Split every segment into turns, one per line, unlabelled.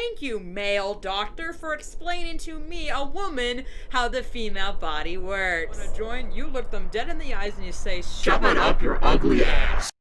Thank you, male doctor, for explaining to me, a woman, how the female body works. Wanna join? You look them dead in the eyes and you say, "Shove it up your ugly ass."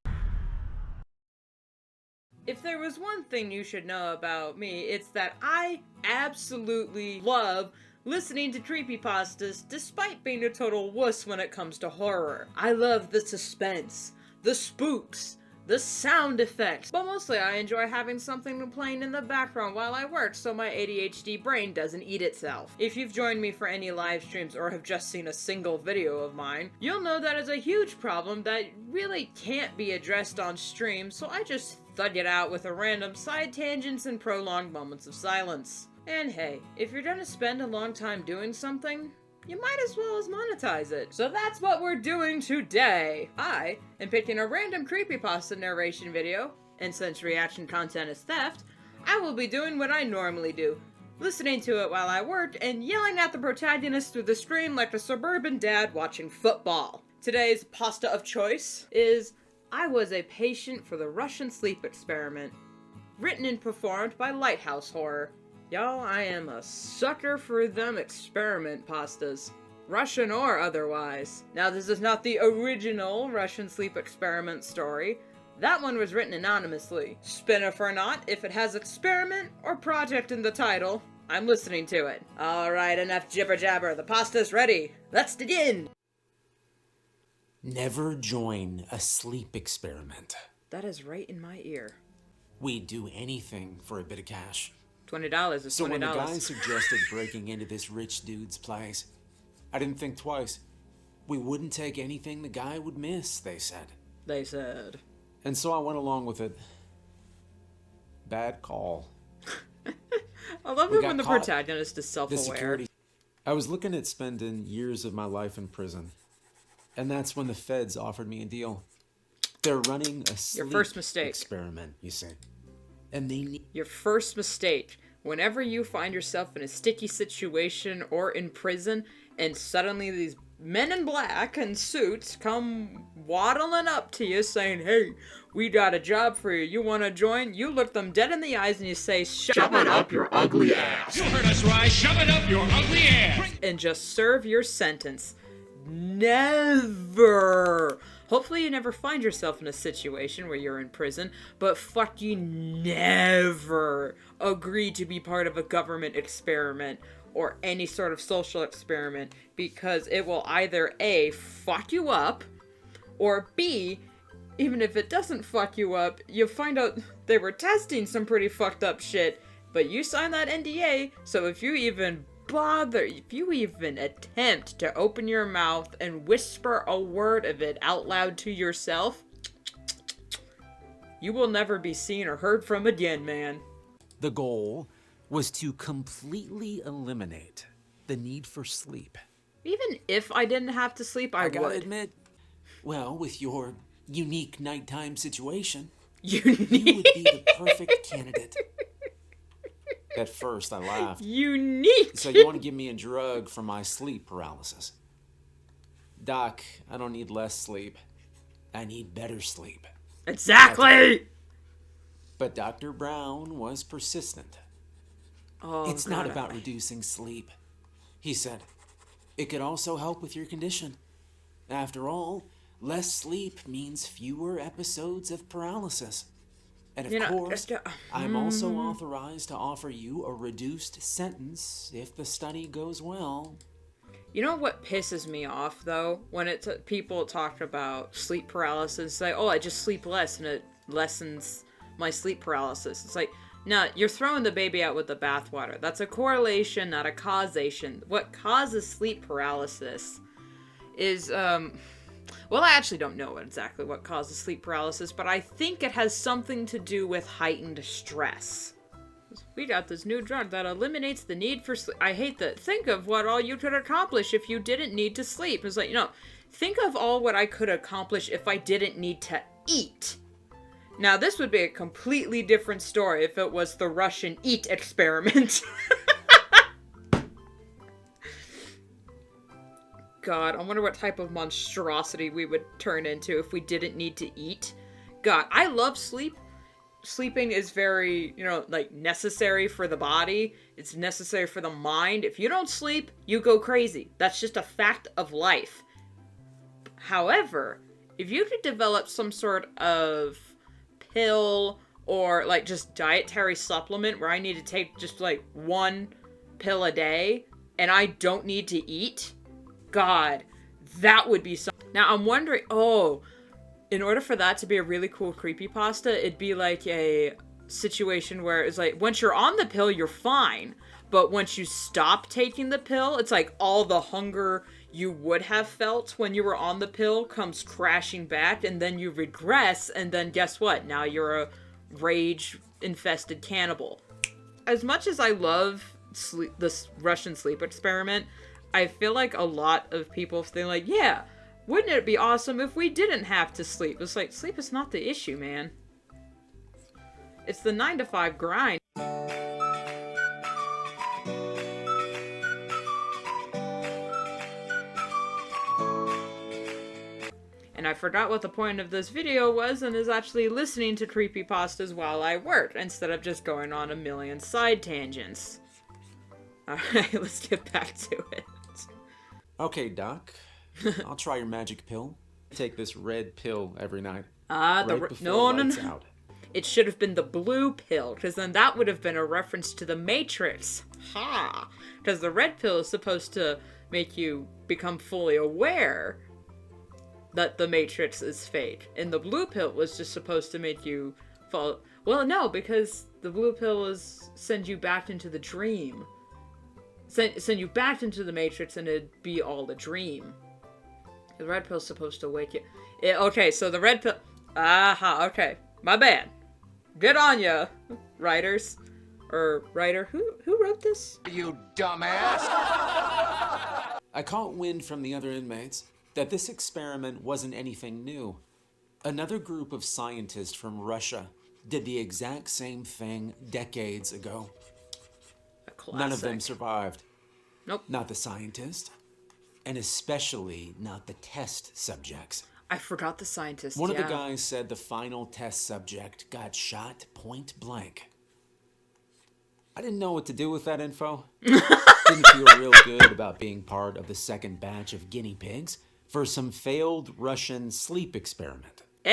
If there was one thing you should know about me, it's that I absolutely love listening to creepypastas despite being a total wuss when it comes to horror. I love the suspense, the spooks, the sound effects, but mostly I enjoy having something playing in the background while I work so my ADHD brain doesn't eat itself. If you've joined me for any live streams or have just seen a single video of mine, you'll know that is a huge problem that really can't be addressed on stream, so I just thug it out with a random side tangents and prolonged moments of silence. And hey, if you're gonna spend a long time doing something, you might as well as monetize it. So that's what we're doing today. I am picking a random creepypasta narration video, and since reaction content is theft, I will be doing what I normally do, listening to it while I work and yelling at the protagonist through the stream like a suburban dad watching football. Today's pasta of choice is I Was a Patient for the Russian Sleep Experiment, written and performed by Lighthouse Horror. Y'all, I am a sucker for them experiment pastas, Russian or otherwise. Now, this is not the original Russian sleep experiment story. That one was written anonymously. Spin-off or not, if it has experiment or project in the title, I'm listening to it. Alright, enough jibber-jabber. The pasta's ready. Let's begin!
Never join a sleep experiment.
That is right in my ear.
We'd do anything for a bit of cash.
$20 is $20.
So when the guy suggested breaking into this rich dude's place, I didn't think twice. We wouldn't take anything the guy would miss, they said.
They said.
And so I went along with it. Bad call.
I love it when the protagonist is self-aware.
I was looking at spending years of my life in prison. And that's when the feds offered me a deal. They're running a sleep experiment, you see. And they need...
Your first mistake. Whenever you find yourself in a sticky situation or in prison, and suddenly these men in black and suits come waddling up to you saying, "Hey, we got a job for you. You want to join?" You look them dead in the eyes and you say, "Shove it up your ugly ass."
You heard us right. Shove it up your ugly ass.
And just serve your sentence. Never. Hopefully you never find yourself in a situation where you're in prison, but fucking never agree to be part of a government experiment or any sort of social experiment, because it will either A, fuck you up, or B, even if it doesn't fuck you up, you find out they were testing some pretty fucked up shit, but you signed that NDA, so if you even attempt to open your mouth and whisper a word of it out loud to yourself, you will never be seen or heard from again, man.
The goal was to completely eliminate the need for sleep.
Even if I didn't have to sleep, I
gotta
would.
admit, well, with your unique nighttime situation,
Unique?
you would be the perfect candidate. At first, I laughed.
Unique!
So you want to give me a drug for my sleep paralysis? Doc, I don't need less sleep. I need better sleep.
Exactly!
But Dr. Brown was persistent.
Oh,
it's not about reducing sleep, he said. It could also help with your condition. After all, less sleep means fewer episodes of paralysis. And of course, I'm also authorized to offer you a reduced sentence if the study goes well.
You know what pisses me off, though? When people talk about sleep paralysis, say, "Oh, I just sleep less and it lessens my sleep paralysis." It's like, no, you're throwing the baby out with the bathwater. That's a correlation, not a causation. What causes sleep paralysis is, well, I actually don't know exactly what causes sleep paralysis, but I think it has something to do with heightened stress. We got this new drug that eliminates the need for sleep. I hate that. Think of what all you could accomplish if you didn't need to sleep. It's like, think of all what I could accomplish if I didn't need to eat. Now, this would be a completely different story if it was the Russian eat experiment. God, I wonder what type of monstrosity we would turn into if we didn't need to eat. God, I love sleep. sleeping is very, like necessary for the body. It's necessary for the mind. If you don't sleep, you go crazy. That's just a fact of life. However, if you could develop some sort of pill or like just dietary supplement where I need to take just like one pill a day and I don't need to eat, God, that would be something. Now I'm wondering, in order for that to be a really cool creepypasta, it'd be like a situation where it's like, once you're on the pill, you're fine. But once you stop taking the pill, it's like all the hunger you would have felt when you were on the pill comes crashing back, and then you regress, and then guess what? Now you're a rage-infested cannibal. As much as I love this Russian sleep experiment, I feel like a lot of people think like, yeah, wouldn't it be awesome if we didn't have to sleep? It's like, sleep is not the issue, man. It's the 9 to 5 grind. And I forgot what the point of this video was, and is actually listening to creepypastas while I work, instead of just going on a million side tangents. Alright, let's get back to it.
Okay, Doc. I'll try your magic pill. Take this red pill every night.
No.
Out.
It should have been the blue pill, because then that would have been a reference to the Matrix. Ha! Because the red pill is supposed to make you become fully aware that the Matrix is fake. And the blue pill was just supposed to make you fall... Well, no, because the blue pill is send you back into the dream. Send you back into the Matrix and it'd be all a dream. The red pill's supposed to wake you... okay, so the red pill... Aha, okay. My bad. Good on ya, writers. Or writer. Who wrote this?
You dumbass!
I caught wind from the other inmates that this experiment wasn't anything new. Another group of scientists from Russia did the exact same thing decades ago.
A classic.
None of them survived.
Nope.
Not the scientist, and especially not the test subjects.
I forgot the scientist,
One of the guys said the final test subject got shot point blank. I didn't know what to do with that info. Didn't feel real good about being part of the second batch of guinea pigs for some failed Russian sleep experiment.
He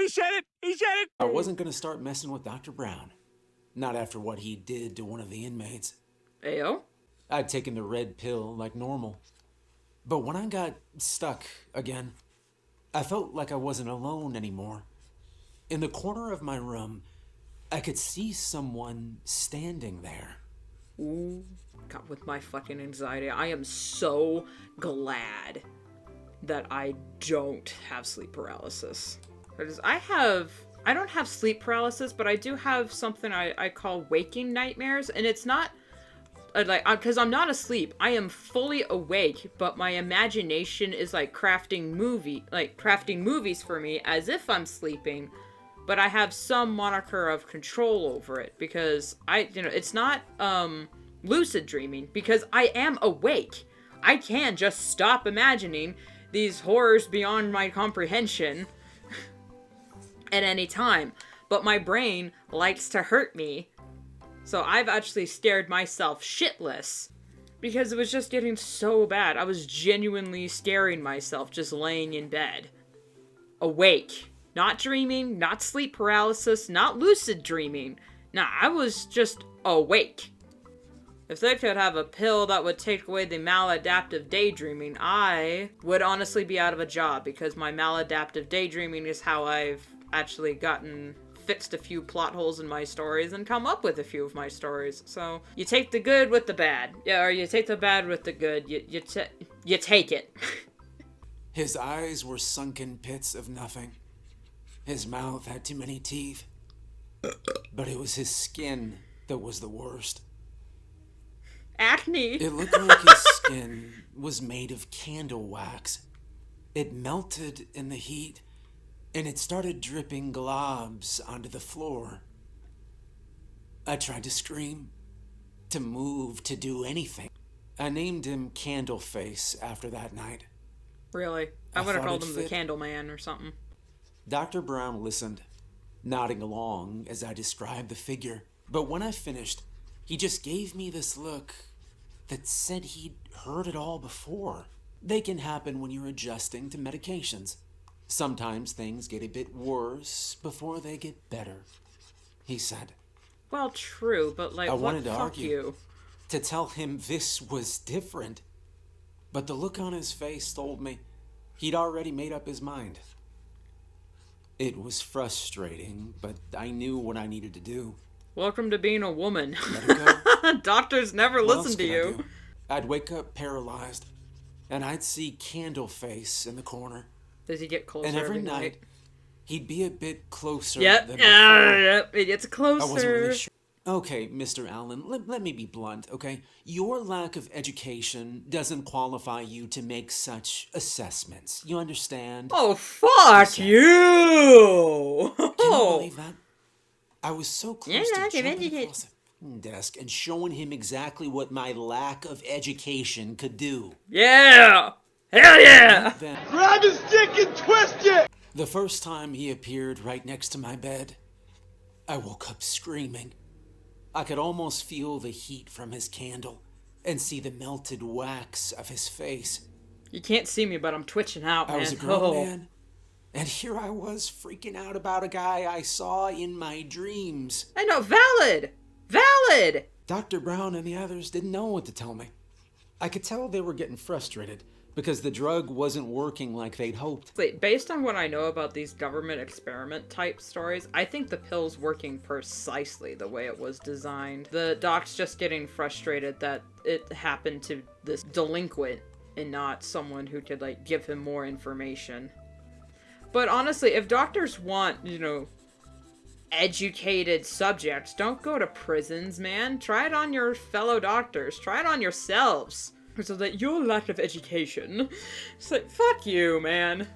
said it! He said it!
I wasn't going to start messing with Dr. Brown. Not after what he did to one of the inmates.
Ayo?
I'd taken the red pill like normal. But when I got stuck again, I felt like I wasn't alone anymore. In the corner of my room, I could see someone standing there.
Ooh, God, with my fucking anxiety, I am so glad that I don't have sleep paralysis. Because I don't have sleep paralysis, but I do have something I call waking nightmares, and it's not, because I'm not asleep. I am fully awake, but my imagination is crafting movies for me as if I'm sleeping, but I have some moniker of control over it, because it's not, lucid dreaming, because I am awake. I can just stop imagining these horrors beyond my comprehension at any time, but my brain likes to hurt me. So I've actually scared myself shitless because it was just getting so bad. I was genuinely scaring myself just laying in bed. Awake. Not dreaming, not sleep paralysis, not lucid dreaming. Nah, I was just awake. If they could have a pill that would take away the maladaptive daydreaming, I would honestly be out of a job, because my maladaptive daydreaming is how I've actually fixed a few plot holes in my stories and come up with a few of my stories. So, you take the good with the bad. Yeah, or you take the bad with the good. You take it.
His eyes were sunken pits of nothing. His mouth had too many teeth. But it was his skin that was the worst.
Acne.
It looked like his skin was made of candle wax. It melted in the heat, and it started dripping globs onto the floor. I tried to scream, to move, to do anything. I named him Candleface after that night.
Really? I would have called him the Candle Man or something.
Dr. Brown listened, nodding along as I described the figure. But when I finished, he just gave me this look that said he'd heard it all before. They can happen when you're adjusting to medications. Sometimes things get a bit worse before they get better, he said.
Well, true, but like,
I wanted to
fuck
argue,
you.
to tell him this was different. But the look on his face told me he'd already made up his mind. It was frustrating, but I knew what I needed to do.
Welcome to being a woman.
Let it go.
Doctors never
What
listen
else
to
could I
you.
do? I'd wake up paralyzed, and I'd see Candleface in the corner.
Does he get closer
And every
night?
night, he'd be a bit closer
Yep,
than before.
yep, it gets closer.
I wasn't really sure. Okay, Mr. Allen, let me be blunt, okay? Your lack of education doesn't qualify you to make such assessments. You understand?
Oh, fuck
said.
you!
Can you believe that? I was so close
Yeah,
to
I can
jumping
educate.
across the desk and showing him exactly what my lack of education could do.
Yeah! Hell yeah!
Then,
Grab his dick and twist it!
the first time he appeared right next to my bed, I woke up screaming. I could almost feel the heat from his candle and see the melted wax of his face.
You can't see me, but I'm twitching out, man.
I was a grown
Oh.
man, and here I was freaking out about a guy I saw in my dreams.
I know, valid! Valid!
Dr. Brown and the others didn't know what to tell me. I could tell they were getting frustrated because the drug wasn't working like they'd hoped.
Wait, based on what I know about these government experiment type stories, I think the pill's working precisely the way it was designed. The doc's just getting frustrated that it happened to this delinquent and not someone who could, like, give him more information. But honestly, if doctors want, educated subjects, don't go to prisons, man. Try it on your fellow doctors. Try it on yourselves. So that your lack of education. It's like, fuck you, man.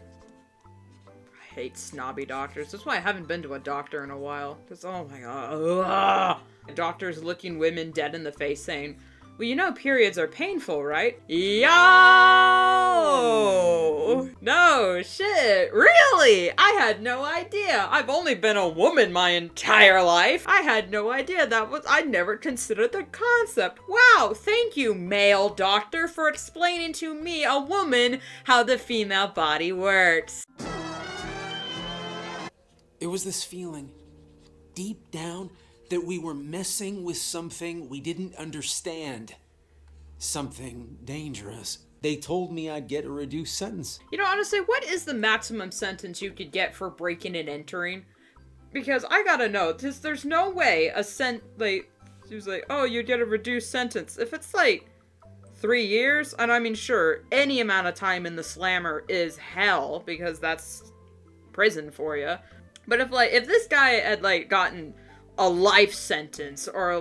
I hate snobby doctors. That's why I haven't been to a doctor in a while. Because, oh my god. Ugh. Doctors looking women dead in the face saying, well, periods are painful, right? Yo! No, shit. Really? I had no idea. I've only been a woman my entire life. I had no idea I never considered the concept. Wow, thank you, male doctor, for explaining to me, a woman, how the female body works.
It was this feeling, deep down, that we were messing with something we didn't understand. Something dangerous. They told me I'd get a reduced sentence.
Honestly, what is the maximum sentence you could get for breaking and entering? Because I gotta know, there's no way she was like, oh, you get a reduced sentence. If it's 3 years, and I mean, sure, any amount of time in the slammer is hell, because that's prison for you. But if this guy had, gotten a life sentence, or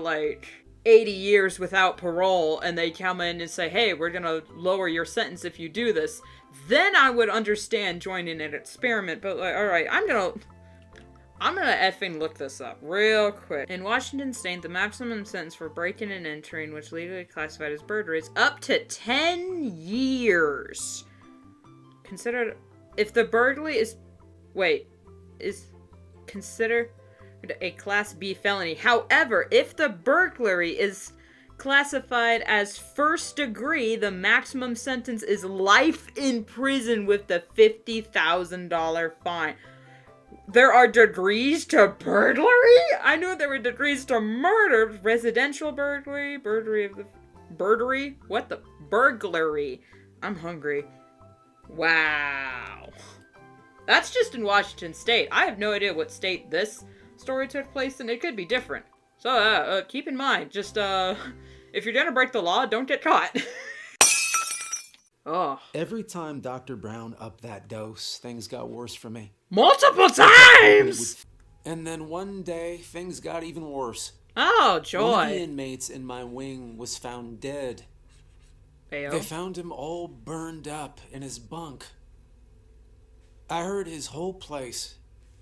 80 years without parole, and they come in and say, hey, we're gonna lower your sentence if you do this, then I would understand joining an experiment. But alright, I'm gonna effing look this up real quick. In Washington state, the maximum sentence for breaking and entering, which legally classified as burglary, is up to 10 years. Considered, if the burglary is considered a Class B felony. However, if the burglary is classified as first degree, the maximum sentence is life in prison with the $50,000 fine. There are degrees to burglary? I knew there were degrees to murder. Residential burglary, burglary? What the? Burglary. I'm hungry. Wow. That's just in Washington state. I have no idea what state this story took place in. It could be different. So, keep in mind, just, if you're gonna break the law, don't get caught. Oh.
Every time Dr. Brown upped that dose, things got worse for me.
Multiple times!
And then one day, things got even worse.
Oh, joy.
One of the inmates in my wing was found dead.
Ayo.
They found him all burned up in his bunk. I heard his whole place.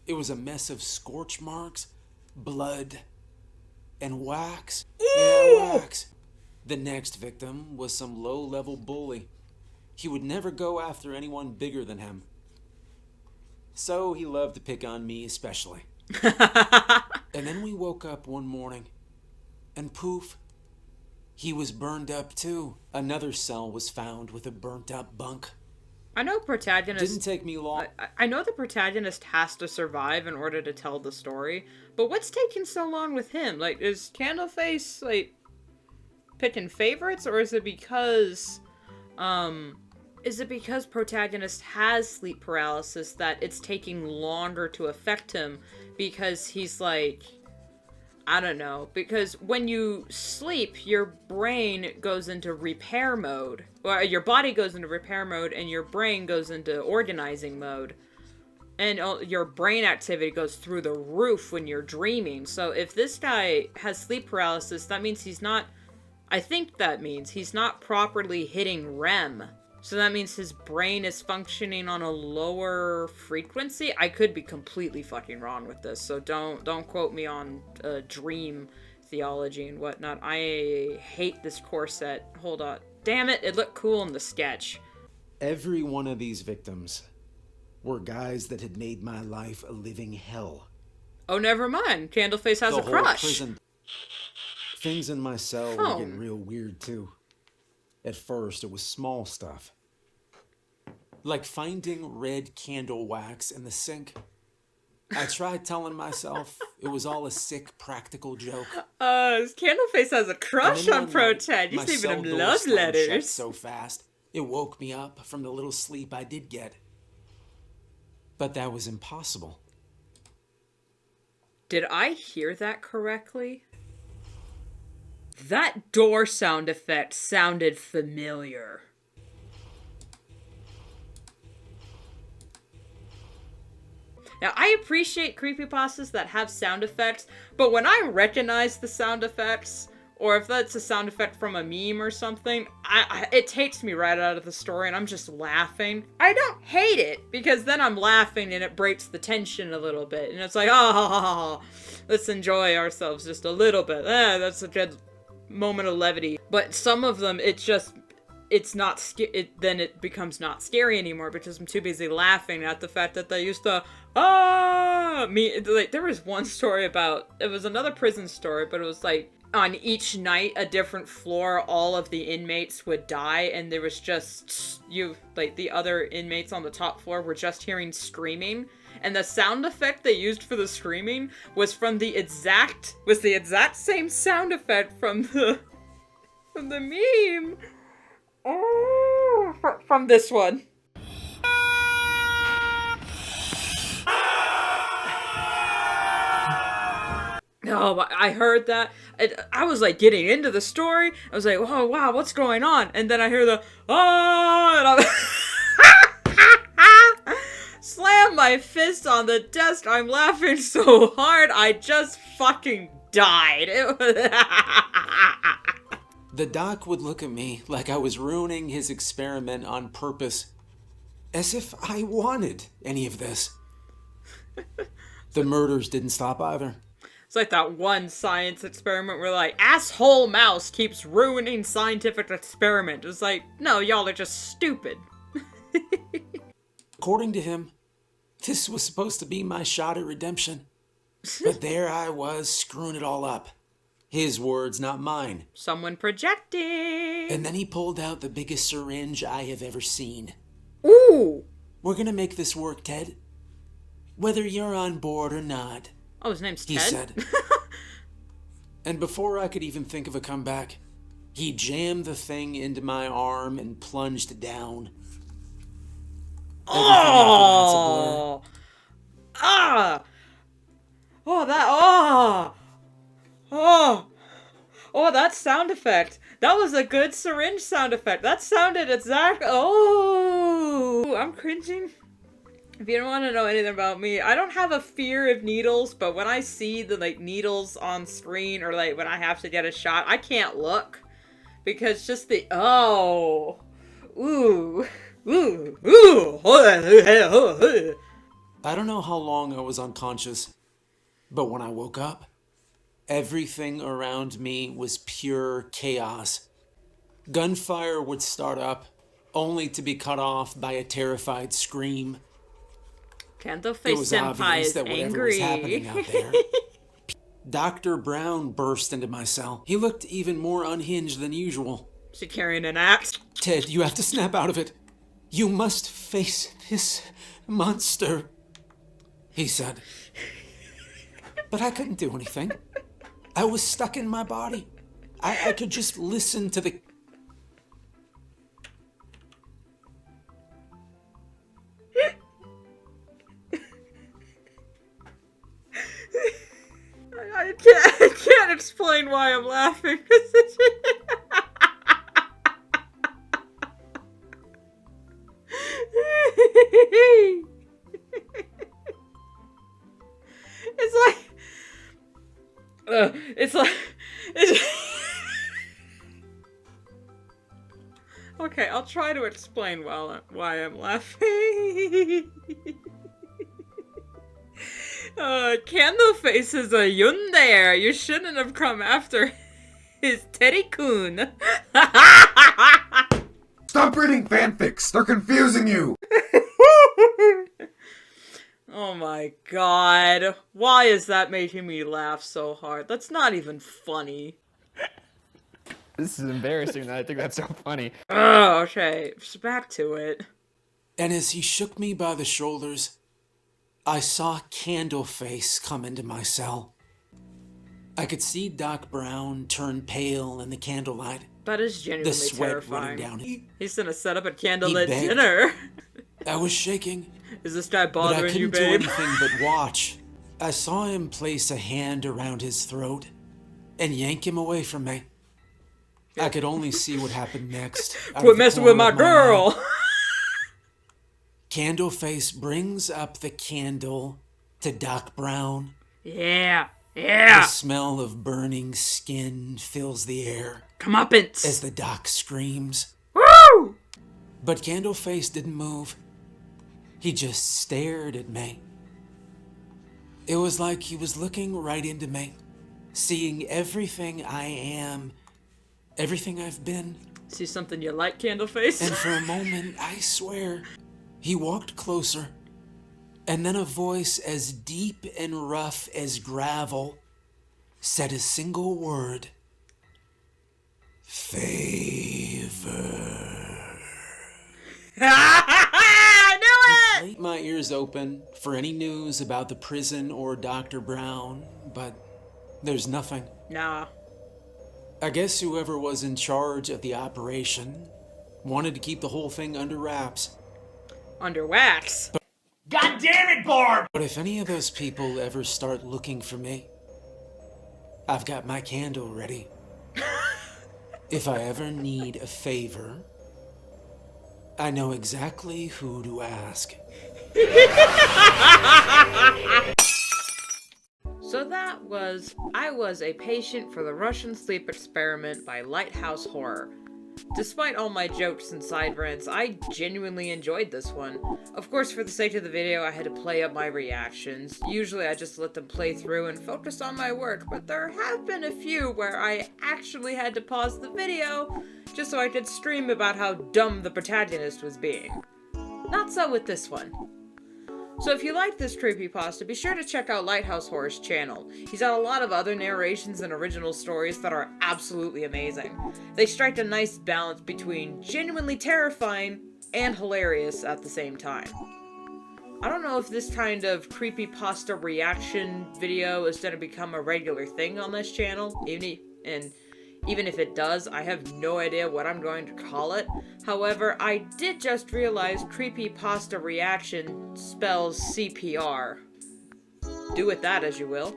It was a mess of scorch marks, blood, and wax. Yeah, wax. The next victim was some low-level bully. He would never go after anyone bigger than him. So he loved to pick on me especially. And then we woke up one morning, and poof, he was burned up too. Another cell was found with a burnt up bunk.
I know protagonist.
Didn't take me long.
I know the protagonist has to survive in order to tell the story, but what's taking so long with him? Like, is Candleface, like, picking favorites, or is it because protagonist has sleep paralysis that it's taking longer to affect him because he's like, I don't know, because when you sleep, your brain goes into repair mode. Or your body goes into repair mode and your brain goes into organizing mode. And your brain activity goes through the roof when you're dreaming. So if this guy has sleep paralysis, that means he's not... I think that means he's not properly hitting REM. So that means his brain is functioning on a lower frequency. I could be completely fucking wrong with this, so don't quote me on dream theology and whatnot. I hate this corset. Hold on. Damn it, it looked cool in the sketch.
Every one of these victims were guys that had made my life a living hell.
Oh, never mind. Candleface has a crush.
Prison. Things in my cell were getting real weird, too. At first, it was small stuff. Like finding red candle wax in the sink. I tried telling myself it was all a sick practical joke.
Candleface has a crush on Protag. He's leaving him love letters.
So fast, it woke me up from the little sleep I did get. But that was impossible.
Did I hear that correctly? That door sound effect sounded familiar. Now, I appreciate creepypastas that have sound effects, but when I recognize the sound effects, or if that's a sound effect from a meme or something, it takes me right out of the story and I'm just laughing. I don't hate it, because then I'm laughing and it breaks the tension a little bit. And it's like, oh, let's enjoy ourselves just a little bit. That's a good moment of levity. But some of them, it's not then it becomes not scary anymore because I'm too busy laughing at the fact that they used to like there was one story about, it was another prison story, but it was like on each night a different floor all of the inmates would die and there was just the other inmates on the top floor were just hearing screaming, and the sound effect they used for the screaming was the exact same sound effect from the meme. Oh, from this one. Oh, I heard that. I was like getting into the story. I was like, oh wow, what's going on? And then I hear the and I slam my fist on the desk. I'm laughing so hard, I just fucking died.
The doc would look at me like I was ruining his experiment on purpose, as if I wanted any of this. The murders didn't stop either.
It's like that one science experiment where like, asshole mouse keeps ruining scientific experiment. It's like, no, y'all are just stupid.
According to him, this was supposed to be my shot at redemption. But there I was, screwing it all up. His words, not mine.
Someone projecting.
And then he pulled out the biggest syringe I have ever seen.
Ooh!
We're gonna make this work, Ted. Whether you're on board or not.
Oh, his name's Ted?
He said. And before I could even think of a comeback, he jammed the thing into my arm and plunged down.
Oh! Ah! Oh, that sound effect. That was a good syringe sound effect. That sounded exact. Oh, I'm cringing. If you don't want to know anything about me, I don't have a fear of needles, but when I see the needles on screen or when I have to get a shot, I can't look because just the
I don't know how long I was unconscious, but when I woke up, everything around me was pure chaos. Gunfire would start up, only to be cut off by a terrified scream.
Candleface
It was
Senpai
obvious
is
that whatever
angry.
was happening out there. Dr. Brown burst into my cell. He looked even more unhinged than usual.
Is he carrying an axe?
Ted, you have to snap out of it. You must face this monster, he said. But I couldn't do anything. I was stuck in my body. I could just listen to the...
I can't explain why I'm laughing. Okay, I'll try to explain why I'm laughing. Candleface is a yundere. You shouldn't have come after his Teddy-kun.
Stop reading fanfics! They're confusing you!
Oh my god. Why is that making me laugh so hard? That's not even funny.
This is embarrassing. I think that's so funny.
Oh, okay. Just back to it.
And as he shook me by the shoulders, I saw Candleface come into my cell. I could see Doc Brown turn pale in the candlelight.
That is genuinely
The sweat
terrifying.
running down.
He's gonna set up a candlelit
begged.
dinner.
I was shaking,
Is this guy
but I
bothering you,
couldn't do
babe?
anything but watch. I saw him place a hand around his throat and yank him away from me. I could only see what happened next. out
Quit
of the
messing with
corner
my
of eye.
girl!
Candleface brings up the candle to Doc Brown.
Yeah,
The
yeah!
smell of burning skin fills the air
Comeuppance!
as the doc screams.
Woo!
But Candleface didn't move. He just stared at me. It was like he was looking right into me, seeing everything I am, everything I've been.
See something you like, Candleface?
And for a moment, I swear, he walked closer, and then a voice as deep and rough as gravel said a single word. Favor.
I knew it!
Laid my ears open for any news about the prison or Dr. Brown, but there's nothing.
Nah.
I guess whoever was in charge of the operation wanted to keep the whole thing under wraps.
Under wax.
God damn it, Barb!
But if any of those people ever start looking for me, I've got my candle ready. If I ever need a favor, I know exactly who to ask.
So that was I Was a Patient for the Russian Sleep Experiment by Lighthouse Horror. Despite all my jokes and side rants, I genuinely enjoyed this one. Of course, for the sake of the video, I had to play up my reactions. Usually I just let them play through and focus on my work, but there have been a few where I actually had to pause the video just so I could stream about how dumb the protagonist was being. Not so with this one. So if you like this creepypasta, be sure to check out Lighthouse Horror's channel. He's got a lot of other narrations and original stories that are absolutely amazing. They strike a nice balance between genuinely terrifying and hilarious at the same time. I don't know if this kind of creepypasta reaction video is going to become a regular thing on this channel, even if it does, I have no idea what I'm going to call it. However, I did just realize creepypasta reaction spells CPR. Do with that as you will.